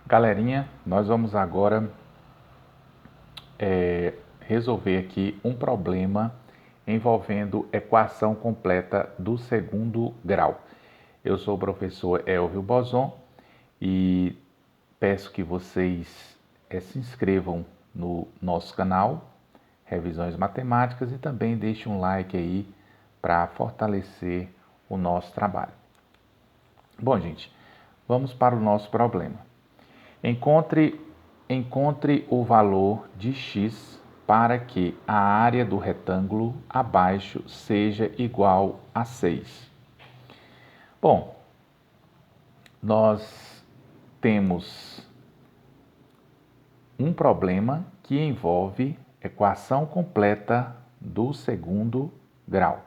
Galerinha, nós vamos agora resolver aqui um problema envolvendo equação completa do segundo grau. Eu sou o professor Elvio Bozon e peço que vocês se inscrevam no nosso canal Revisões Matemáticas e também deixem um like aí para fortalecer o nosso trabalho. Bom, gente, vamos para o nosso problema. Encontre o valor de x para que a área do retângulo abaixo seja igual a 6. Bom, nós temos um problema que envolve equação completa do segundo grau.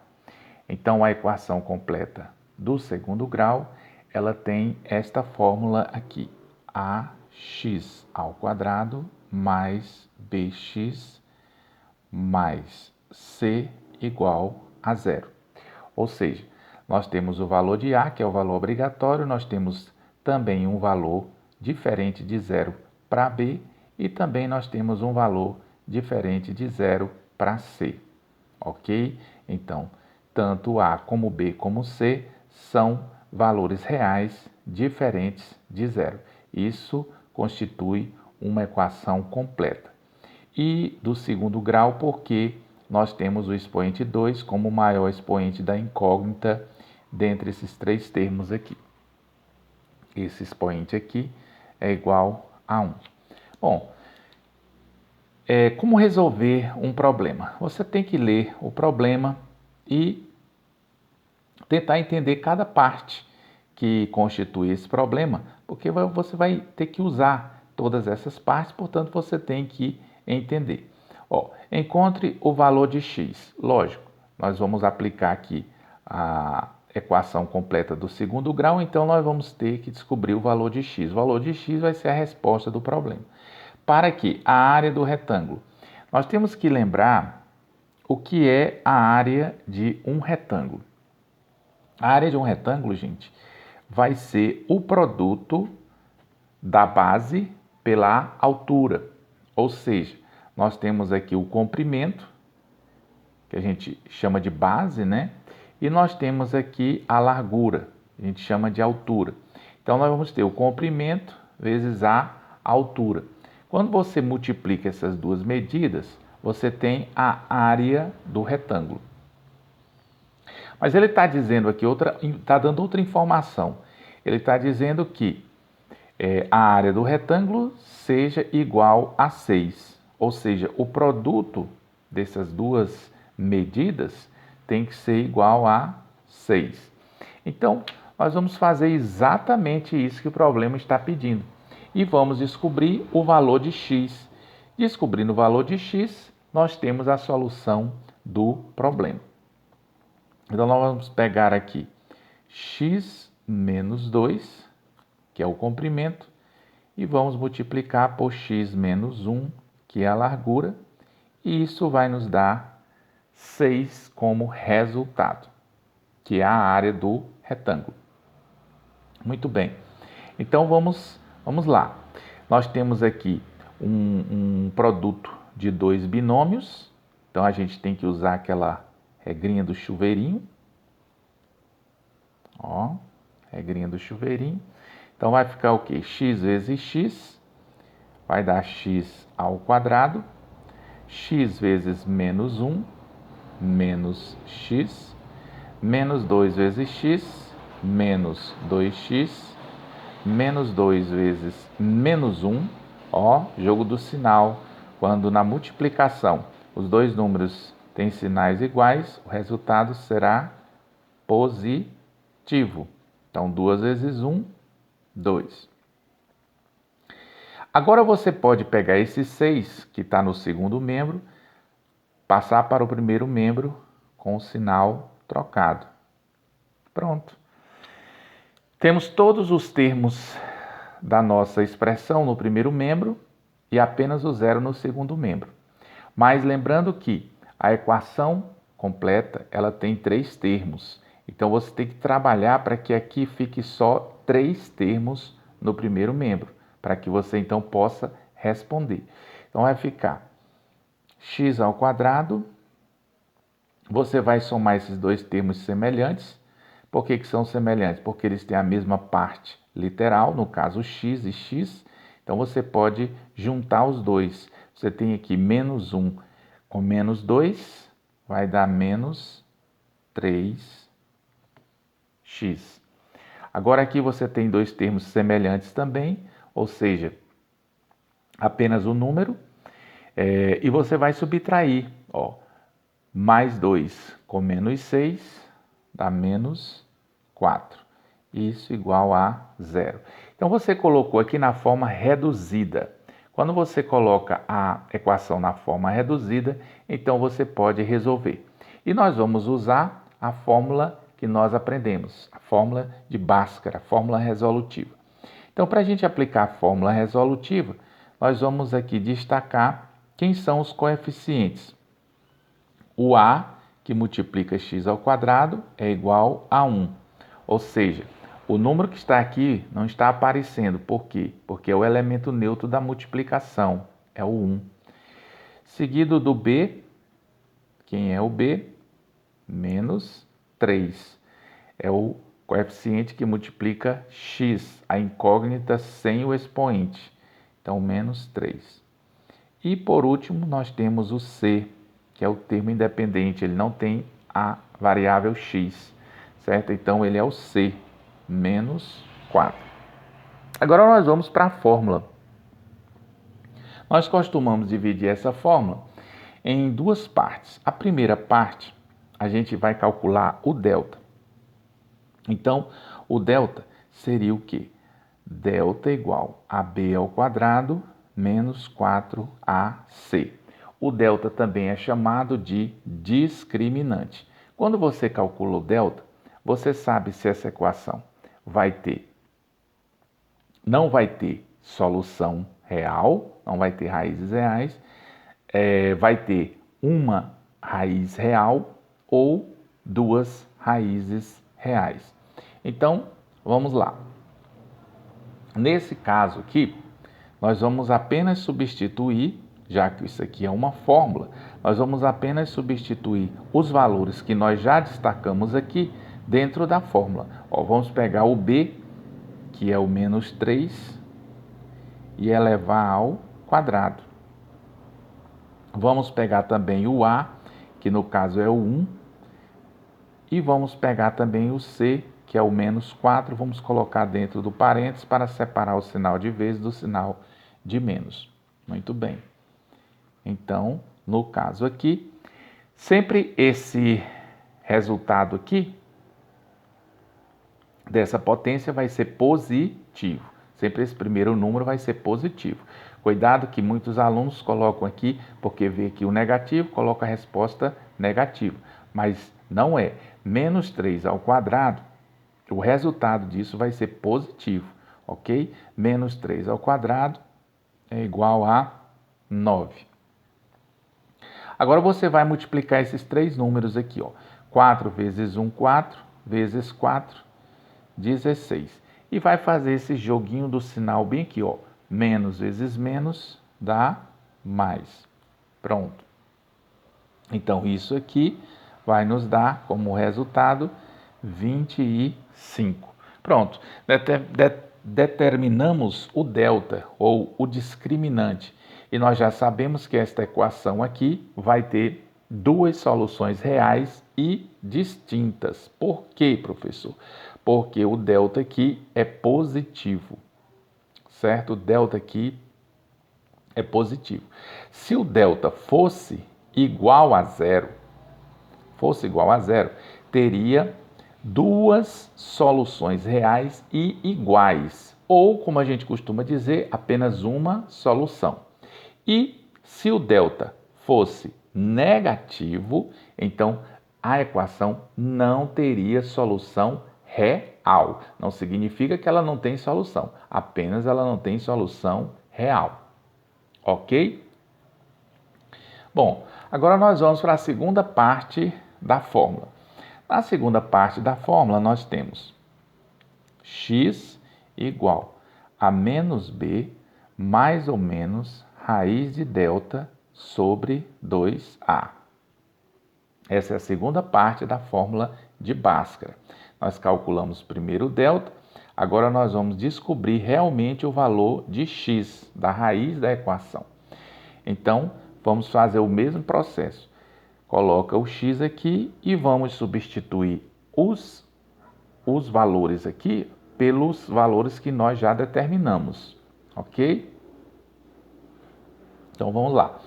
Então, a equação completa do segundo grau, ela tem esta fórmula aqui, ax ao quadrado mais bx mais c igual a zero. Ou seja, nós temos o valor de a, que é o valor obrigatório, nós temos também um valor diferente de zero para b e também nós temos um valor diferente de zero para c, ok? Então, tanto a como b como c são valores reais diferentes de zero. Isso constitui uma equação completa. E do segundo grau, porque nós temos o expoente 2 como o maior expoente da incógnita dentre esses três termos aqui. Esse expoente aqui é igual a 1. Bom, como resolver um problema? Você tem que ler o problema e tentar entender cada parte que constitui esse problema, porque você vai ter que usar todas essas partes, portanto você tem que entender. Encontre o valor de x. Lógico, nós vamos aplicar aqui a equação completa do segundo grau, então nós vamos ter que descobrir o valor de x. O valor de x vai ser a resposta do problema. Para que a área do retângulo, nós temos que lembrar o que é a área de um retângulo. A área de um retângulo, gente, vai ser o produto da base pela altura. Ou seja, nós temos aqui o comprimento, que a gente chama de base, né? E nós temos aqui a largura, a gente chama de altura. Então, nós vamos ter o comprimento vezes a altura. Quando você multiplica essas duas medidas, você tem a área do retângulo. Mas ele está dizendo aqui está dando outra informação. Ele está dizendo que a área do retângulo seja igual a 6. Ou seja, o produto dessas duas medidas tem que ser igual a 6. Então, nós vamos fazer exatamente isso que o problema está pedindo. E vamos descobrir o valor de x. Descobrindo o valor de x, nós temos a solução do problema. Então, nós vamos pegar aqui x menos 2, que é o comprimento, e vamos multiplicar por x menos 1, que é a largura, e isso vai nos dar 6 como resultado, que é a área do retângulo. Muito bem. Então, vamos lá. Nós temos aqui um produto de dois binômios, então a gente tem que usar aquela regrinha do chuveirinho. Regrinha do chuveirinho. Então, vai ficar o quê? X vezes x vai dar x ao quadrado. X vezes menos 1, menos x. Menos 2 vezes x, menos 2x. Menos 2 vezes menos 1. Jogo do sinal. Quando na multiplicação os dois números têm sinais iguais, o resultado será positivo. Então, 2 vezes 1, 2. Agora você pode pegar esse 6, que está no segundo membro, passar para o primeiro membro com o sinal trocado. Pronto. Temos todos os termos da nossa expressão no primeiro membro e apenas o zero no segundo membro. Mas lembrando que a equação completa, ela tem 3 termos. Então, você tem que trabalhar para que aqui fique só 3 termos no primeiro membro. para que você então possa responder. Então vai ficar x ao quadrado, você vai somar esses dois termos semelhantes. Por que são semelhantes? Porque eles têm a mesma parte literal, no caso x e x, então você pode juntar os dois. Você tem aqui menos 1 com menos 2, vai dar menos 3x. Agora aqui você tem dois termos semelhantes também, ou seja, apenas o número, e você vai subtrair, ó, mais 2 com menos 6 dá menos 4. Isso igual a 0. Então você colocou aqui na forma reduzida. Quando você coloca a equação na forma reduzida, então você pode resolver. E nós vamos usar a fórmula que nós aprendemos, a fórmula de Bhaskara, a fórmula resolutiva. Então, para a gente aplicar a fórmula resolutiva, nós vamos aqui destacar quem são os coeficientes. O a, que multiplica x ao quadrado, é igual a 1. Ou seja, o número que está aqui não está aparecendo. Por quê? Porque é o elemento neutro da multiplicação, é o 1. Seguido do b, quem é o b? Menos 3. É o coeficiente que multiplica x, a incógnita sem o expoente. Então, menos 3. E por último, nós temos o c, que é o termo independente, ele não tem a variável x, certo? Então, ele é o c, menos 4. Agora nós vamos para a fórmula. Nós costumamos dividir essa fórmula em duas partes. A primeira parte, a gente vai calcular o delta. Então, o delta seria o quê? Delta igual a b ao quadrado menos 4ac. O delta também é chamado de discriminante. Quando você calcula o delta, você sabe se essa equação não vai ter solução real, não vai ter raízes reais, vai ter uma raiz real ou duas raízes reais. Então, vamos lá. Nesse caso aqui, nós vamos apenas substituir, já que isso aqui é uma fórmula, nós vamos apenas substituir os valores que nós já destacamos aqui dentro da fórmula. Ó, vamos pegar o b, que é o menos 3, e elevar ao quadrado. Vamos pegar também o a, que no caso é o 1, e vamos pegar também o c, que é o menos 4, vamos colocar dentro do parênteses para separar o sinal de vezes do sinal de menos. Muito bem. Então, no caso aqui, sempre esse resultado aqui, dessa potência, vai ser positivo. Sempre esse primeiro número vai ser positivo. Cuidado que muitos alunos colocam aqui, porque vê aqui o negativo, coloca a resposta negativa. Mas não é. Menos 3 ao quadrado, o resultado disso vai ser positivo, ok? Menos 3 ao quadrado é igual a 9. Agora você vai multiplicar esses três números aqui, ó. 4 vezes 1, 4, vezes 4, 16. E vai fazer esse joguinho do sinal bem aqui, ó. Menos vezes menos dá mais. Pronto. Então, isso aqui vai nos dar como resultado 25. Pronto. Determinamos o delta, ou o discriminante. E nós já sabemos que esta equação aqui vai ter duas soluções reais e distintas. Por quê, professor? Porque o delta aqui é positivo, certo? O delta aqui é positivo. Se o delta fosse igual a zero, teria duas soluções reais e iguais, ou, como a gente costuma dizer, apenas uma solução. E se o delta fosse negativo, então a equação não teria solução real. Não significa que ela não tem solução, apenas ela não tem solução real. Ok? Bom, agora nós vamos para a segunda parte da fórmula. Na segunda parte da fórmula, nós temos x igual a menos b mais ou menos raiz de delta sobre 2a. Essa é a segunda parte da fórmula de Bhaskara. Nós calculamos primeiro o delta, agora nós vamos descobrir realmente o valor de x, da raiz da equação. Então, vamos fazer o mesmo processo. Coloca o x aqui e vamos substituir os valores aqui pelos valores que nós já determinamos, ok? Então, vamos lá.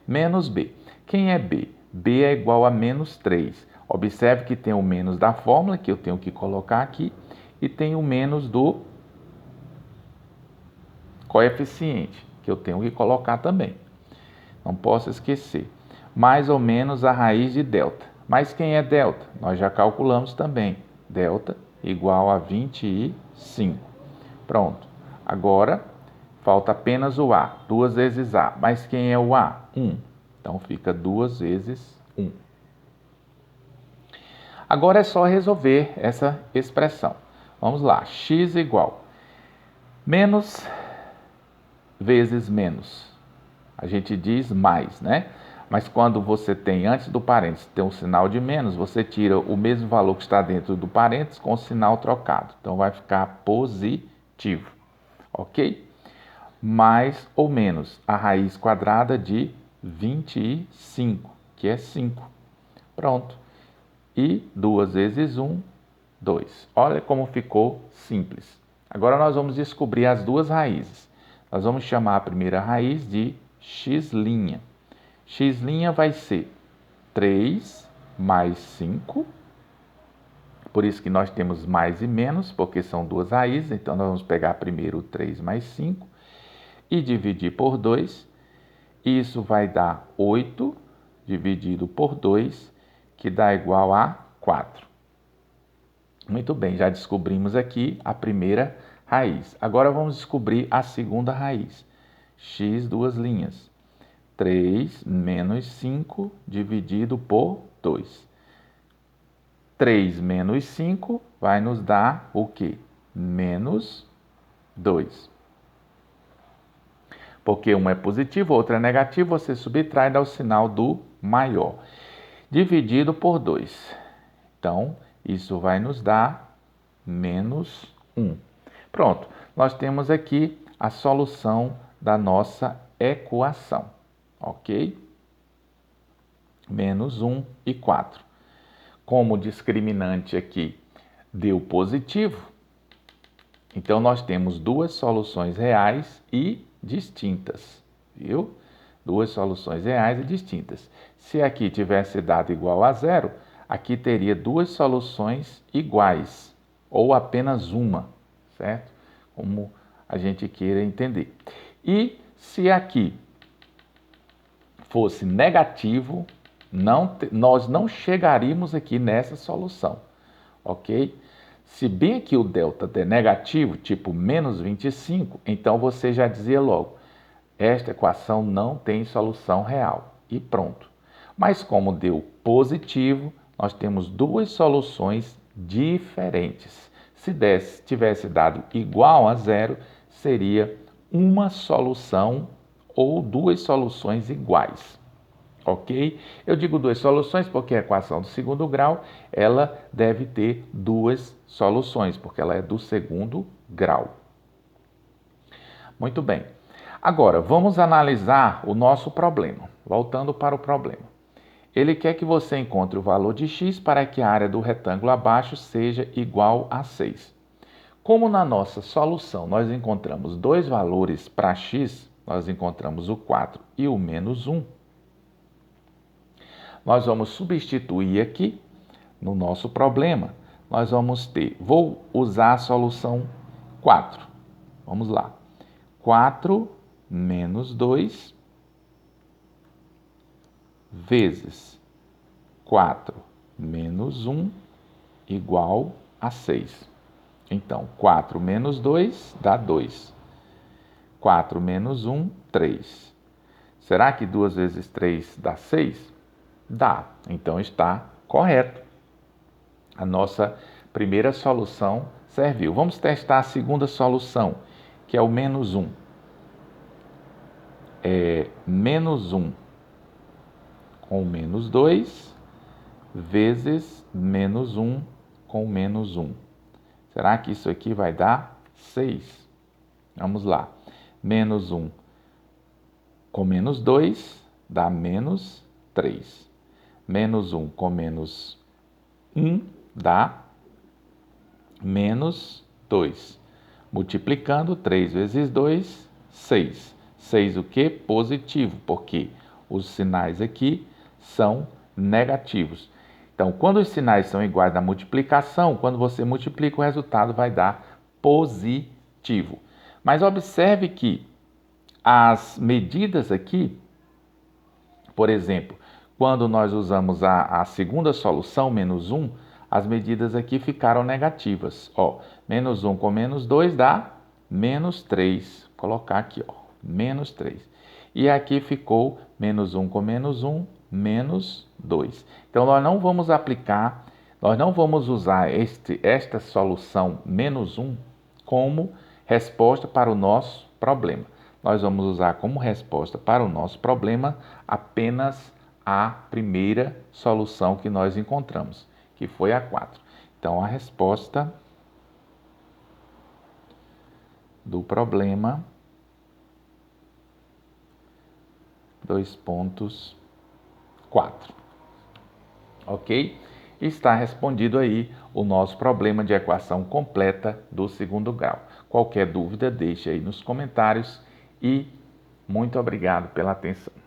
Menos b. Quem é b? b é igual a menos 3. Observe que tem o menos da fórmula, que eu tenho que colocar aqui, e tem o menos do coeficiente, que eu tenho que colocar também. Não posso esquecer. Mais ou menos a raiz de delta. Mas quem é delta? Nós já calculamos também. Delta igual a 25. Pronto. Agora, falta apenas o a. 2 vezes a. Mas quem é o a? 1. Então, fica 2 vezes 1. Agora é só resolver essa expressão. Vamos lá. X igual menos vezes menos. A gente diz mais, né? Mas quando você tem, antes do parênteses, tem um sinal de menos, você tira o mesmo valor que está dentro do parênteses com o sinal trocado. Então, vai ficar positivo, ok? Mais ou menos a raiz quadrada de 25, que é 5. Pronto. E 2 vezes 1, 2. Olha como ficou simples. Agora nós vamos descobrir as duas raízes. Nós vamos chamar a primeira raiz de x'. X' vai ser 3 mais 5. Por isso que nós temos mais e menos, porque são duas raízes. Então, nós vamos pegar primeiro o 3 mais 5 e dividir por 2. Isso vai dar 8 dividido por 2, que dá igual a 4. Muito bem, já descobrimos aqui a primeira raiz. Agora vamos descobrir a segunda raiz. X, duas linhas. 3 menos 5 dividido por 2. 3 menos 5 vai nos dar o quê? Menos 2. Porque um é positivo, outro é negativo, você subtrai e dá o sinal do maior. Dividido por 2. Então, isso vai nos dar menos 1. Pronto, nós temos aqui a solução da nossa equação, ok? Menos 1 e 4. Como o discriminante aqui deu positivo, então nós temos duas soluções reais e distintas, viu? Duas soluções reais e distintas. Se aqui tivesse dado igual a zero, aqui teria duas soluções iguais, ou apenas uma, certo? Como a gente queira entender. E se aqui fosse negativo, nós não chegaríamos aqui nessa solução, ok? Se bem que o delta é negativo, tipo menos 25, então você já dizia logo, esta equação não tem solução real, e pronto. Mas como deu positivo, nós temos duas soluções diferentes. Se tivesse dado igual a zero, seria uma solução ou duas soluções iguais. Ok? Eu digo duas soluções porque a equação do segundo grau, ela deve ter duas soluções, porque ela é do segundo grau. Muito bem. Agora, vamos analisar o nosso problema. Voltando para o problema. Ele quer que você encontre o valor de x para que a área do retângulo abaixo seja igual a 6. Como na nossa solução nós encontramos dois valores para x, nós encontramos o 4 e o menos 1, nós vamos substituir aqui no nosso problema. Nós vamos ter, vou usar a solução 4. Vamos lá. 4 menos 2 vezes 4 menos 1 igual a 6. Então, 4 menos 2 dá 2. 4 menos 1, 3. Será que 2 vezes 3 dá 6? Dá. Então, está correto. A nossa primeira solução serviu. Vamos testar a segunda solução. que é o menos 1. É menos 1 com menos 2 vezes menos 1 com menos 1. Será que isso aqui vai dar 6? Vamos lá. Menos 1 com menos 2 dá menos 3. Menos 1 com menos 1 dá menos 2. Multiplicando, 3 vezes 2, 6. 6 o quê? Positivo, porque os sinais aqui são negativos. Então, quando os sinais são iguais na multiplicação, quando você multiplica, o resultado vai dar positivo. Mas observe que as medidas aqui, por exemplo, quando nós usamos a segunda solução, menos 1, as medidas aqui ficaram negativas. Ó, menos 1 com menos 2 dá menos 3. Vou colocar aqui, ó, menos 3. E aqui ficou menos 1 com menos 1, menos 2. Então, nós não vamos aplicar, nós não vamos usar esta solução menos 1 como resposta para o nosso problema. Nós vamos usar como resposta para o nosso problema apenas a primeira solução que nós encontramos, que foi a 4. Então, a resposta do problema, 4. Ok? Está respondido aí o nosso problema de equação completa do segundo grau. Qualquer dúvida, deixe aí nos comentários e muito obrigado pela atenção.